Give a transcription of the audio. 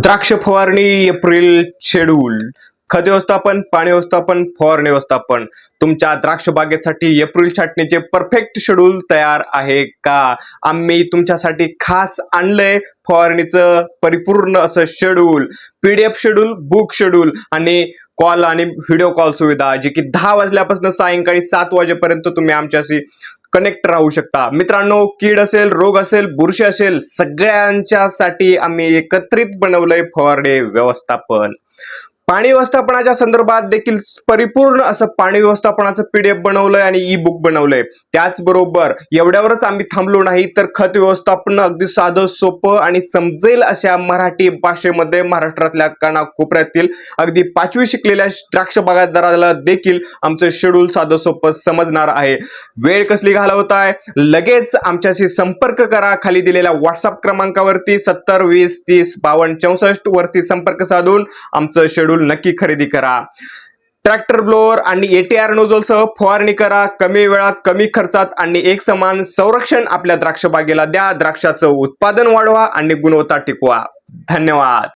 द्राक्ष फवारणी April schedule. खत व्यवस्थापन, पाणी व्यवस्थापन, फवारणी व्यवस्थापन. तुमच्या द्राक्ष बागेसाठी एप्रिल छाटणीचे परफेक्ट शेड्यूल तयार आहे का? आम्ही तुमच्यासाठी खास आणलंय फवारणीचं परिपूर्ण असं schedule, PDF schedule, book schedule आणि कॉल आणि व्हिडिओ कॉल सुविधा, जी की 10 वाजल्यापासून सायंकाळी 7 वाजेपर्यंत तुम्ही आमच्याशी कनेक्ट राहू शकता. मित्रांनो, कीड असेल, रोग असेल, बुरशी असेल, सगळ्यांच्यासाठी आम्ही एकत्रित बनवलंय फवारणी व्यवस्थापन. पाणी व्यवस्थापनाच्या संदर्भात देखील परिपूर्ण असं पाणी व्यवस्थापनाचं PDF बनवलंय आणि ई-बुक बनवलंय. त्याचबरोबर एवढ्यावरच आम्ही थांबलो नाही, तर खत व्यवस्थापन अगदी साधं सोपं आणि समजेल अशा मराठी भाषेमध्ये महाराष्ट्रातल्या कानाकोपऱ्यातील अगदी 5वी शिकलेल्या द्राक्ष बागायतदाराला देखील आमचं शेड्यूल साधं सोपं समजणार आहे. वेळ कसली घालवताय? लगेच आमच्याशी संपर्क करा. खाली दिलेल्या व्हॉट्सअप क्रमांकावरती 70 20 30 52 64 वरती संपर्क साधून आमचं शेड्यूल नक्की खरेदी करा. ट्रॅक्टर ब्लोअर आणि ATR नोझल सह फवारणी करा. कमी वेळात, कमी खर्चात आणि एक समान संरक्षण आपल्या द्राक्ष बागेला द्या. द्राक्षाचं उत्पादन वाढवा आणि गुणवत्ता टिकवा. धन्यवाद.